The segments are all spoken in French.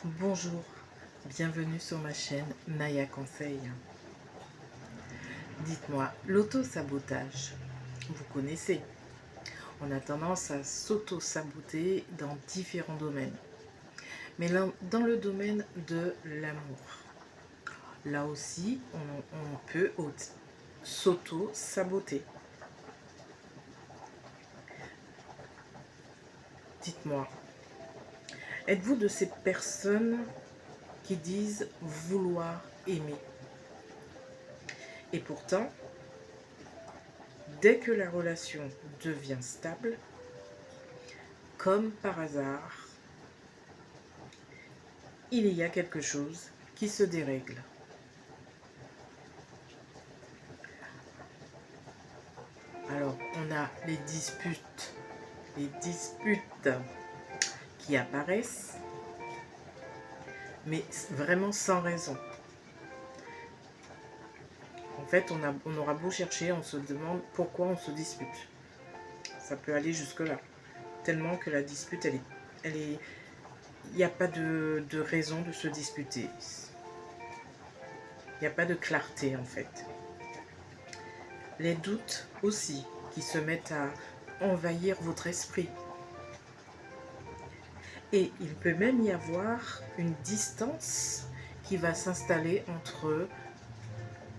Bonjour, bienvenue sur ma chaîne Naya Conseil. Dites-moi, l'auto-sabotage, vous connaissez. On a tendance à s'auto-saboter dans différents domaines. Mais dans le domaine de l'amour, là aussi, on peut s'auto-saboter. Dites-moi, êtes-vous de ces personnes qui disent vouloir aimer? Et pourtant, dès que la relation devient stable, comme par hasard, il y a quelque chose qui se dérègle. Alors, on a les disputes qui apparaissent, mais vraiment sans raison. En fait, on aura beau chercher, on se demande pourquoi on se dispute. Ça peut aller jusque-là. Tellement que la dispute, il n'y a pas de raison de se disputer. Il n'y a pas de clarté, en fait. Les doutes aussi, qui se mettent à envahir votre esprit. Et il peut même y avoir une distance qui va s'installer entre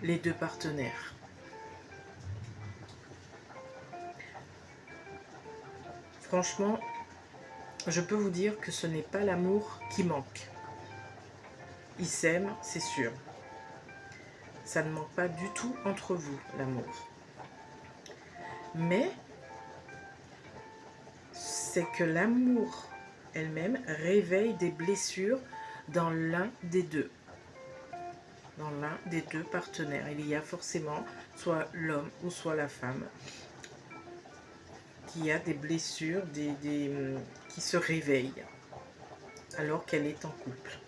les deux partenaires. Franchement, je peux vous dire que ce n'est pas l'amour qui manque. Ils s'aiment, c'est sûr. Ça ne manque pas du tout entre vous, l'amour. Mais c'est que l'amour elle-même réveille des blessures dans l'un des deux. Dans l'un des deux partenaires. Il y a forcément soit l'homme ou soit la femme qui a des blessures qui se réveillent alors qu'elle est en couple.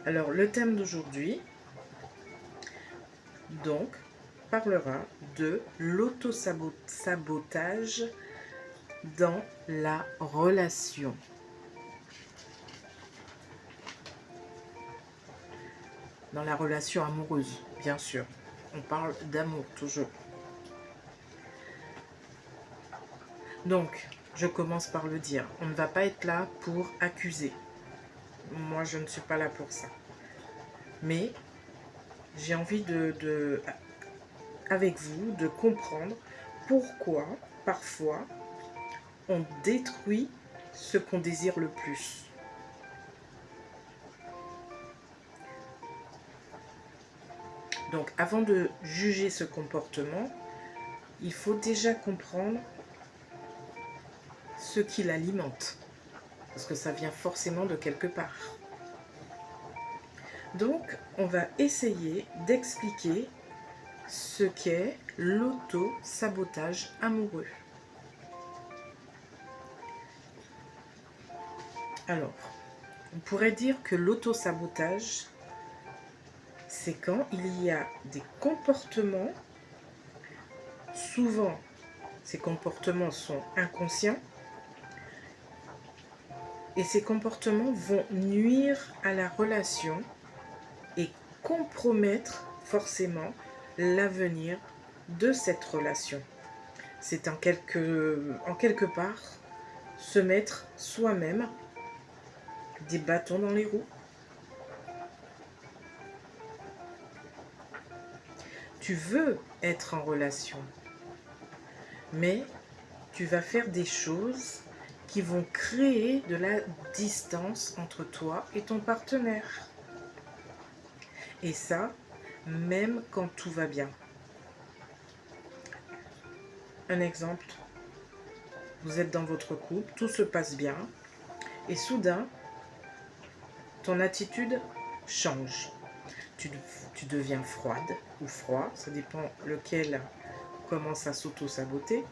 Alors, le thème d'aujourd'hui, donc, parlera de l'auto-sabotage dans la relation. Dans la relation amoureuse, bien sûr. On parle d'amour, toujours. Donc, je commence par le dire. On ne va pas être là pour accuser. Moi, je ne suis pas là pour ça. Mais j'ai envie avec vous, de comprendre pourquoi, parfois, on détruit ce qu'on désire le plus. Donc, avant de juger ce comportement, il faut déjà comprendre ce qui l'alimente. Parce que ça vient forcément de quelque part. Donc, on va essayer d'expliquer ce qu'est l'auto-sabotage amoureux. Alors, on pourrait dire que l'auto-sabotage, c'est quand il y a des comportements, souvent ces comportements sont inconscients, et ces comportements vont nuire à la relation et compromettre forcément l'avenir de cette relation. C'est en quelque part se mettre soi-même des bâtons dans les roues. Tu veux être en relation, mais tu vas faire des choses qui vont créer de la distance entre toi et ton partenaire. Et ça, même quand tout va bien. Un exemple, vous êtes dans votre couple, tout se passe bien, et soudain, ton attitude change. Tu deviens froide ou froid, ça dépend lequel commence à s'auto-saboter.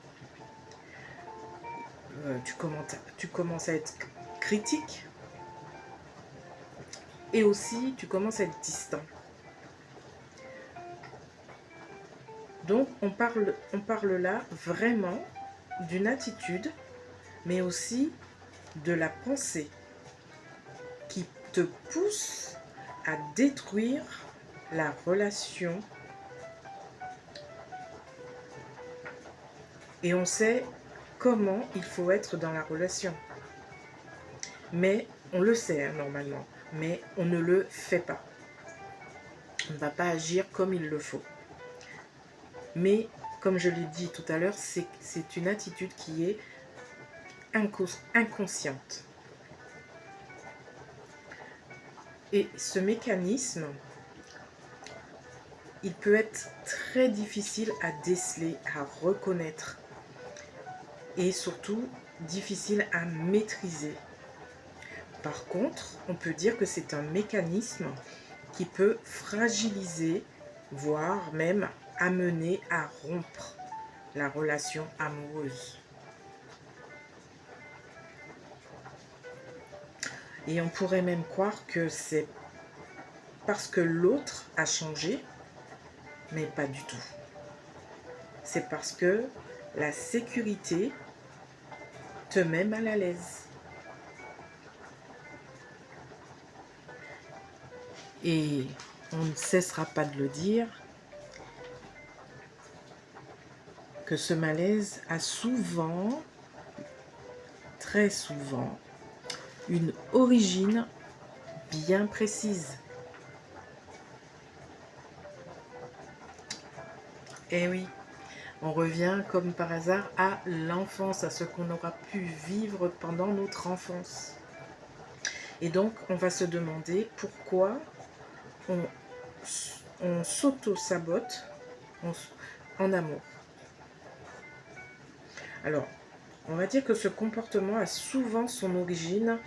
Tu commences à être critique, et aussi tu commences à être distant. Donc on parle là vraiment d'une attitude, mais aussi de la pensée. qui te pousse à détruire la relation. Et on sait comment il faut être dans la relation. Mais on le sait hein, normalement, mais on ne le fait pas. On ne va pas agir comme il le faut. Mais comme je l'ai dit tout à l'heure, c'est une attitude qui est inconsciente. Et ce mécanisme, il peut être très difficile à déceler, à reconnaître et surtout difficile à maîtriser. Par contre, on peut dire que c'est un mécanisme qui peut fragiliser, voire même amener à rompre la relation amoureuse. Et on pourrait même croire que c'est parce que l'autre a changé, mais pas du tout. C'est parce que la sécurité te met mal à l'aise. Et on ne cessera pas de le dire, que ce malaise a souvent, très souvent, une origine bien précise. Et oui, on revient comme par hasard à l'enfance, à ce qu'on aura pu vivre pendant notre enfance. Et donc, on va se demander pourquoi on s'auto-sabote en amour. Alors, on va dire que ce comportement a souvent son origine,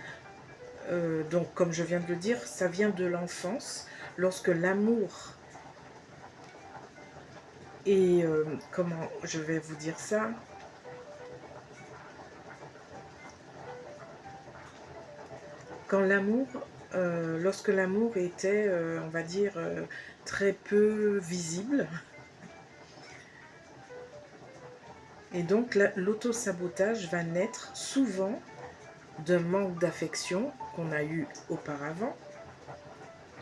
donc comme je viens de le dire, ça vient de l'enfance, lorsque l'amour est, comment je vais vous dire ça, lorsque l'amour était, on va dire, très peu visible. Et donc l'auto-sabotage va naître souvent d'un manque d'affection qu'on a eu auparavant,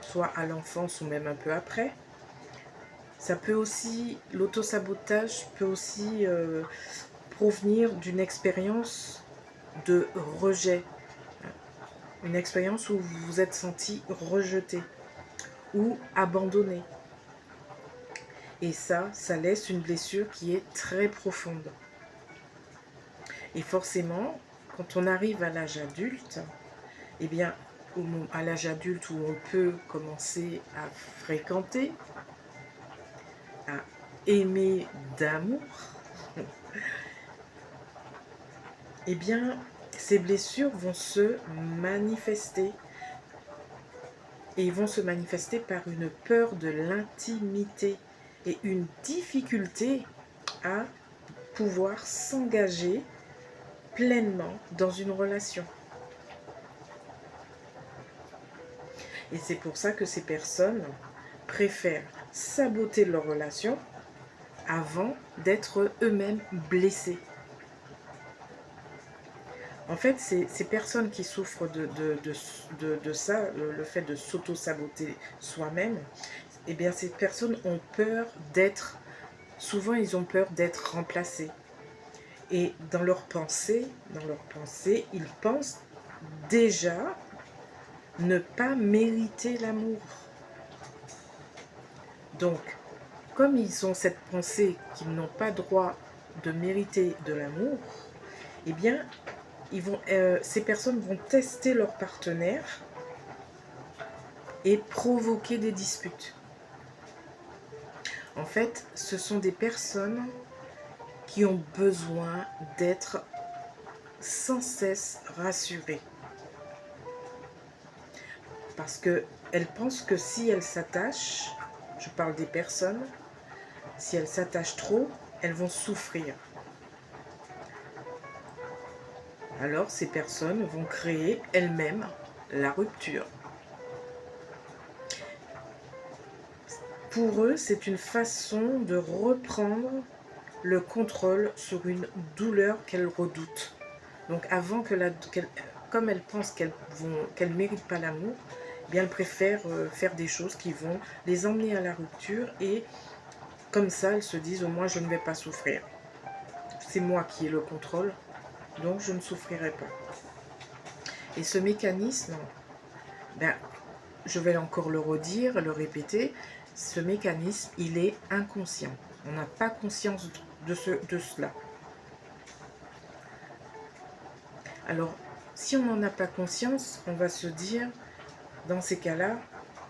soit à l'enfance ou même un peu après. L'auto-sabotage peut aussi provenir d'une expérience de rejet, une expérience où vous vous êtes senti rejeté ou abandonné. Et ça laisse une blessure qui est très profonde. Et forcément, quand on arrive à l'âge adulte, eh bien, à l'âge adulte où on peut commencer à fréquenter, à aimer d'amour, eh bien, ces blessures vont se manifester. Et ils vont se manifester par une peur de l'intimité et une difficulté à pouvoir s'engager pleinement dans une relation. Et c'est pour ça que ces personnes préfèrent saboter leur relation avant d'être eux-mêmes blessés. En fait, ces personnes qui souffrent de ça, le fait de s'auto-saboter soi-même, eh bien, ces personnes ont peur souvent ils ont peur d'être remplacés. Et dans leur pensée, ils pensent déjà ne pas mériter l'amour. Donc, comme ils ont cette pensée qu'ils n'ont pas droit de mériter de l'amour, eh bien, ces personnes vont tester leur partenaire et provoquer des disputes. En fait, ce sont des personnes qui ont besoin d'être sans cesse rassurées. Parce qu'elles pensent que si elles s'attachent, je parle des personnes, si elles s'attachent trop, elles vont souffrir. Alors ces personnes vont créer elles-mêmes la rupture. Pour eux, c'est une façon de reprendre le contrôle sur une douleur qu'elles redoutent. Donc avant comme elles pensent qu'elles méritent pas l'amour, eh bien elles préfèrent faire des choses qui vont les emmener à la rupture, et comme ça elles se disent au moins je ne vais pas souffrir. C'est moi qui ai le contrôle, donc je ne souffrirai pas. Et ce mécanisme, ben, je vais encore le redire, le répéter, ce mécanisme, il est inconscient. On n'a pas conscience de cela. Alors, si on n'en a pas conscience, on va se dire, dans ces cas-là,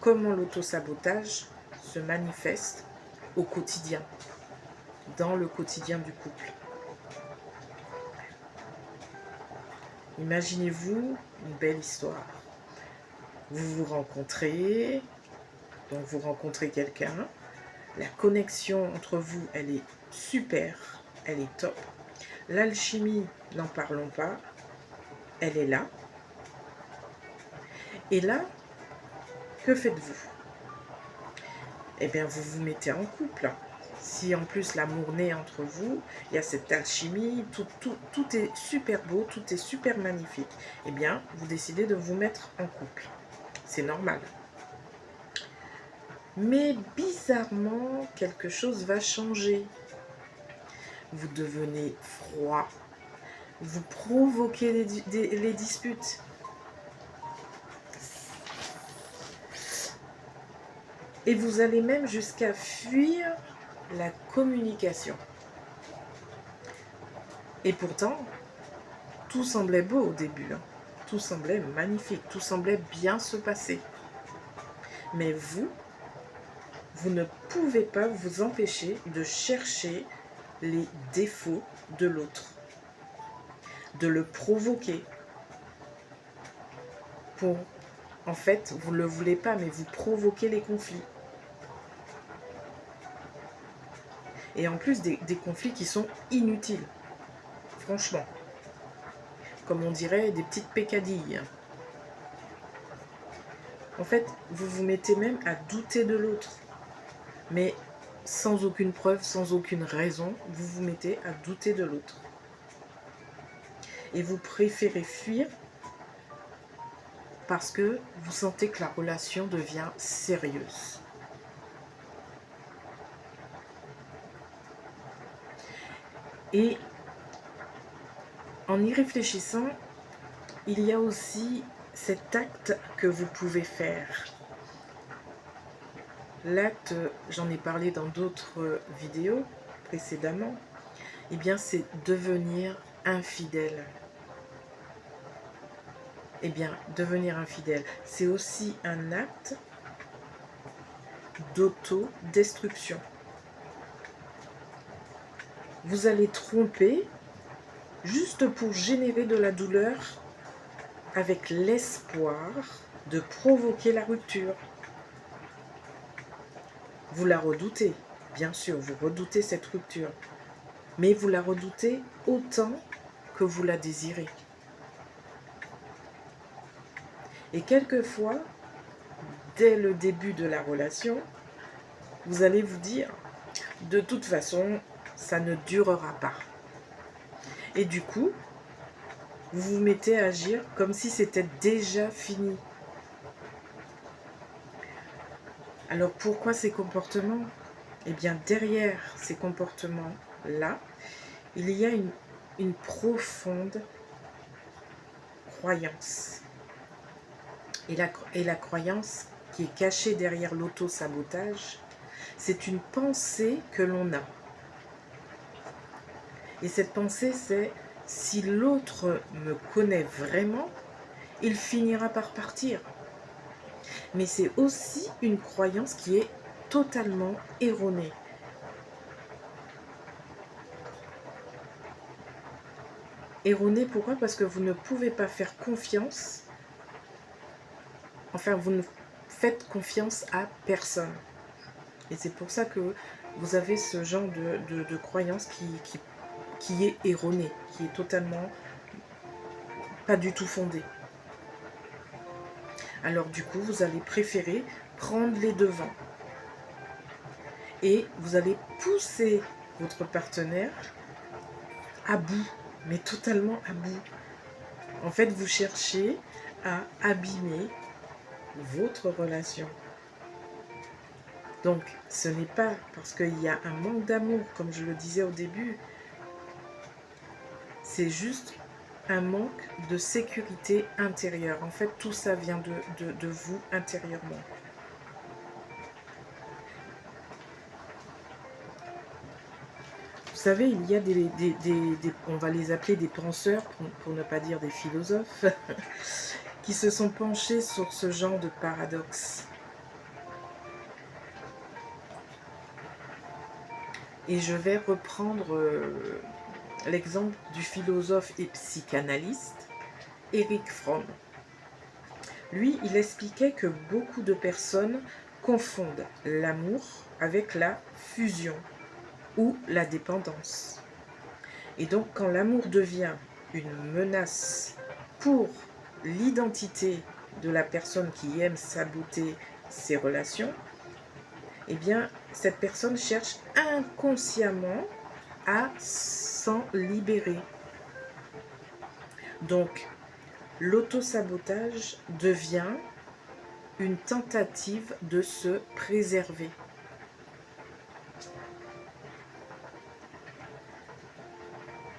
comment l'autosabotage se manifeste au quotidien, dans le quotidien du couple. Imaginez-vous une belle histoire. Vous vous rencontrez, donc vous rencontrez quelqu'un, la connexion entre vous, elle est super, elle est top. L'alchimie, n'en parlons pas, elle est là. Et là, que faites-vous? Eh bien, vous vous mettez en couple. Si en plus l'amour naît entre vous, il y a cette alchimie, tout est super beau, tout est super magnifique. Eh bien, vous décidez de vous mettre en couple. C'est normal. Mais bizarrement, quelque chose va changer. Vous devenez froid. Vous provoquez les disputes. Et vous allez même jusqu'à fuir la communication. Et pourtant, tout semblait beau au début. Tout semblait magnifique. Tout semblait bien se passer. Mais vous ne pouvez pas vous empêcher de chercher les défauts de l'autre. De le provoquer. En fait, vous ne le voulez pas, mais vous provoquez les conflits. Et en plus, des conflits qui sont inutiles. Franchement. Comme on dirait, des petites pécadilles. En fait, vous vous mettez même à douter de l'autre. Mais sans aucune preuve, sans aucune raison, vous vous mettez à douter de l'autre. Et vous préférez fuir parce que vous sentez que la relation devient sérieuse. Et en y réfléchissant, il y a aussi cet acte que vous pouvez faire. L'acte, j'en ai parlé dans d'autres vidéos précédemment, eh bien c'est devenir infidèle. Eh bien, devenir infidèle, c'est aussi un acte d'autodestruction. Vous allez tromper juste pour générer de la douleur avec l'espoir de provoquer la rupture. Vous la redoutez, bien sûr, vous redoutez cette rupture, mais vous la redoutez autant que vous la désirez. Et quelquefois, dès le début de la relation, vous allez vous dire, de toute façon, ça ne durera pas. Et du coup, vous vous mettez à agir comme si c'était déjà fini. Alors pourquoi ces comportements? Eh bien, derrière ces comportements-là, il y a une profonde croyance. Et la croyance qui est cachée derrière l'auto-sabotage, c'est une pensée que l'on a. Et cette pensée, c'est si l'autre me connaît vraiment, il finira par partir. Mais c'est aussi une croyance qui est totalement erronée. Erronée, pourquoi? Parce que vous ne pouvez pas faire confiance. Enfin, vous ne faites confiance à personne. Et c'est pour ça que vous avez ce genre de croyance qui est erronée, qui est totalement pas du tout fondée. Alors du coup, vous allez préférer prendre les devants. Et vous allez pousser votre partenaire à bout, mais totalement à bout. En fait, vous cherchez à abîmer votre relation. Donc, ce n'est pas parce qu'il y a un manque d'amour, comme je le disais au début, c'est juste un manque de sécurité intérieure. En fait, tout ça vient de vous intérieurement. Vous savez, il y a on va les appeler des penseurs, pour ne pas dire des philosophes, qui se sont penchés sur ce genre de paradoxe. Et je vais reprendre l'exemple du philosophe et psychanalyste Erich Fromm. Lui, il expliquait que beaucoup de personnes confondent l'amour avec la fusion ou la dépendance. Et donc, quand l'amour devient une menace pour l'identité de la personne qui aime saboter ses relations, eh bien, cette personne cherche inconsciemment à s'en libérer. Donc, l'autosabotage devient une tentative de se préserver.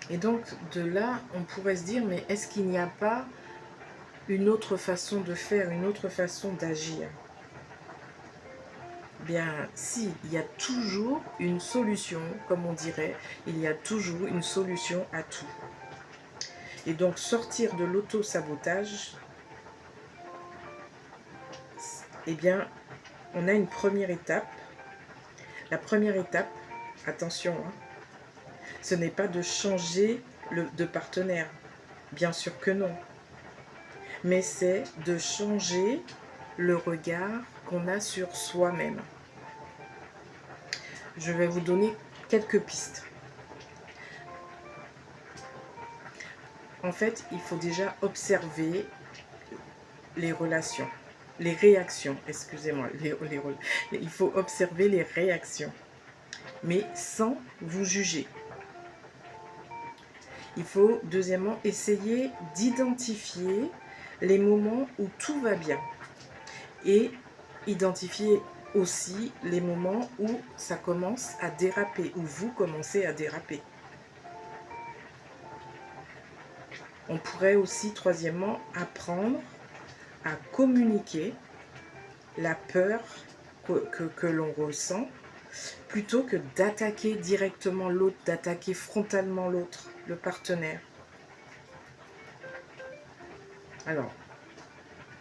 Et donc, de là, on pourrait se dire, mais est-ce qu'il n'y a pas une autre façon de faire, une autre façon d'agir? Bien, si, il y a toujours une solution, comme on dirait, il y a toujours une solution à tout. Et donc, sortir de l'auto-sabotage, eh bien, on a une première étape. La première étape, attention, hein, ce n'est pas de changer de partenaire, bien sûr que non, mais c'est de changer le regard qu'on a sur soi-même. Je vais vous donner quelques pistes. En fait, il faut déjà observer les relations, les réactions, excusez-moi, il faut observer les réactions, mais sans vous juger. Il faut, deuxièmement, essayer d'identifier les moments où tout va bien et identifier aussi les moments où ça commence à déraper, où vous commencez à déraper. On pourrait aussi, troisièmement, apprendre à communiquer la peur que l'on ressent plutôt que d'attaquer directement l'autre, d'attaquer frontalement l'autre, le partenaire. Alors,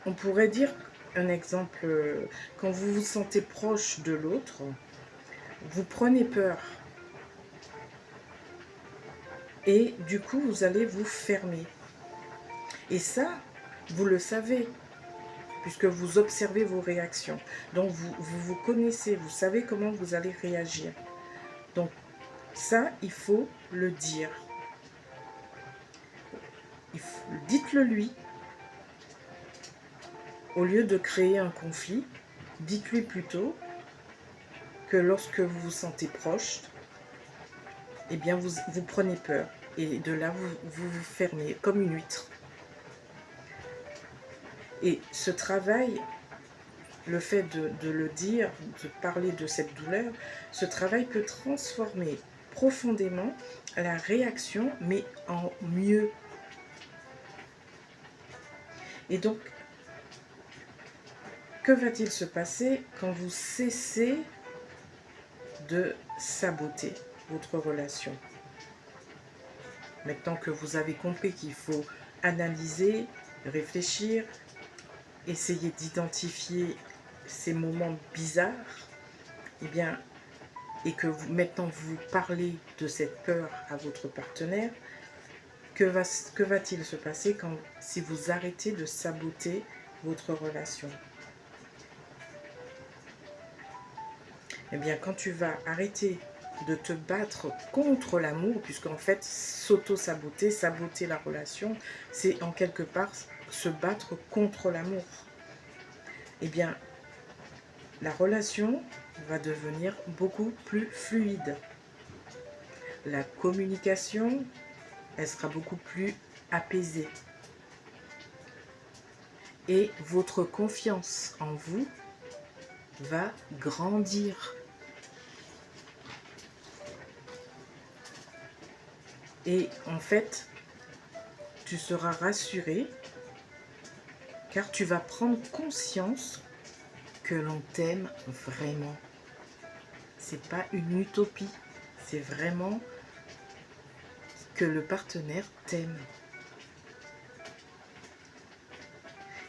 on pourrait dire un exemple, quand vous vous sentez proche de l'autre, vous prenez peur. Et du coup, vous allez vous fermer. Et ça, vous le savez, puisque vous observez vos réactions. Donc, vous connaissez, vous savez comment vous allez réagir. Donc, ça, il faut le dire. Dites-le lui. Au lieu de créer un conflit, dites-lui plutôt que lorsque vous vous sentez proche, eh bien vous prenez peur. Et de là, vous fermez comme une huître. Et ce travail, le fait de le dire, de parler de cette douleur, ce travail peut transformer profondément la réaction, mais en mieux. Et donc, que va-t-il se passer quand vous cessez de saboter votre relation? Maintenant que vous avez compris qu'il faut analyser, réfléchir, essayer d'identifier ces moments bizarres, eh bien, et que maintenant vous parlez de cette peur à votre partenaire, que va-t-il se passer si vous arrêtez de saboter votre relation? Eh bien, quand tu vas arrêter de te battre contre l'amour, puisqu'en fait, s'auto-saboter, saboter la relation, c'est en quelque part se battre contre l'amour. Eh bien, la relation va devenir beaucoup plus fluide. La communication, elle sera beaucoup plus apaisée. et votre confiance en vous va grandir. Et en fait, tu seras rassuré car tu vas prendre conscience que l'on t'aime vraiment. C'est pas une utopie, c'est vraiment que le partenaire t'aime.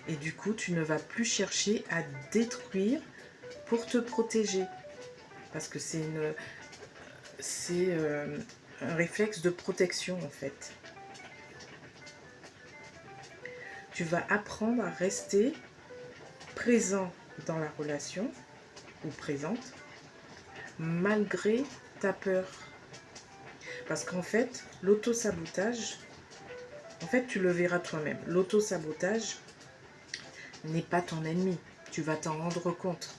Et du coup, tu ne vas plus chercher à détruire pour te protéger. Parce que c'est un réflexe de protection en fait. Tu vas apprendre à rester présent dans la relation ou présente malgré ta peur. Parce qu'en fait, l'auto-sabotage, en fait, tu le verras toi-même. L'auto-sabotage n'est pas ton ennemi. Tu vas t'en rendre compte.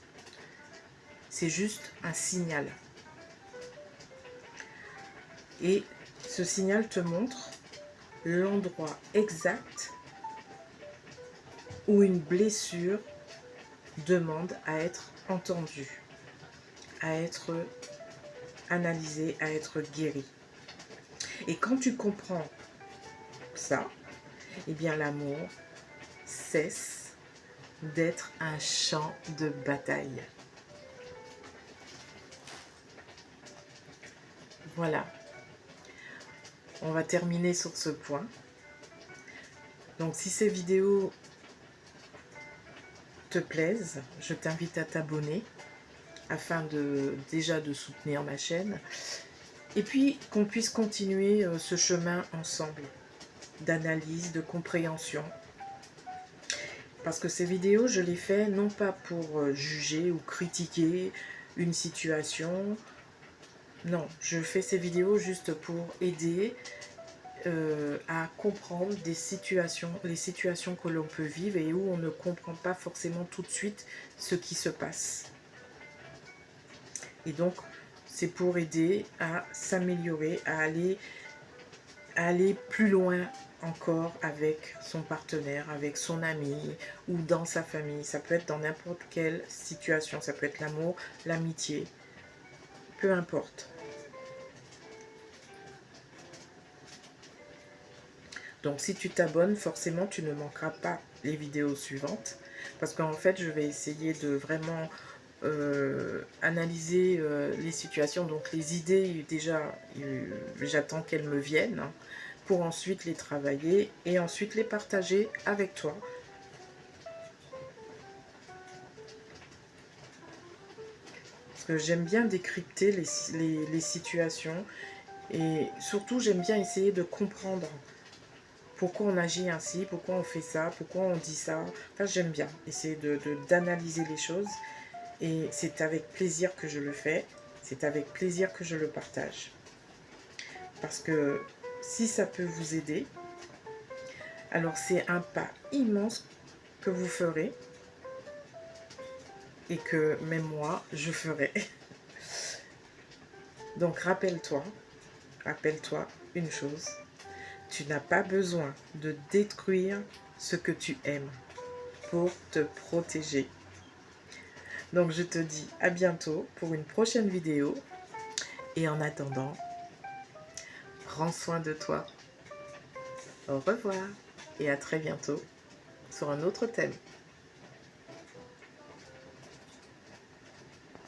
C'est juste un signal. Et ce signal te montre l'endroit exact où une blessure demande à être entendue, à être analysée, à être guérie. Et quand tu comprends ça, eh bien l'amour cesse d'être un champ de bataille. Voilà. On va terminer sur ce point. Donc si ces vidéos te plaisent, je t'invite à t'abonner afin déjà de soutenir ma chaîne et puis qu'on puisse continuer ce chemin ensemble d'analyse, de compréhension. Parce que ces vidéos, je les fais non pas pour juger ou critiquer une situation. Non, je fais ces vidéos juste pour aider à comprendre les situations que l'on peut vivre et où on ne comprend pas forcément tout de suite ce qui se passe. Et donc, c'est pour aider à s'améliorer, à aller plus loin encore avec son partenaire, avec son ami ou dans sa famille. Ça peut être dans n'importe quelle situation, ça peut être l'amour, l'amitié, peu importe. Donc si tu t'abonnes, forcément tu ne manqueras pas les vidéos suivantes. Parce qu'en fait, je vais essayer de vraiment analyser les situations. Donc les idées, déjà, j'attends qu'elles me viennent, hein, pour ensuite les travailler et ensuite les partager avec toi. Parce que j'aime bien décrypter les situations et surtout j'aime bien essayer de comprendre pourquoi on agit ainsi, pourquoi on fait ça, pourquoi on dit ça. Enfin, j'aime bien essayer d'analyser les choses et c'est avec plaisir que je le fais, c'est avec plaisir que je le partage. Parce que si ça peut vous aider, alors c'est un pas immense que vous ferez et que même moi, je ferai. Donc rappelle-toi une chose, tu n'as pas besoin de détruire ce que tu aimes pour te protéger. Donc je te dis à bientôt pour une prochaine vidéo et en attendant, prends soin de toi. Au revoir et à très bientôt sur un autre thème.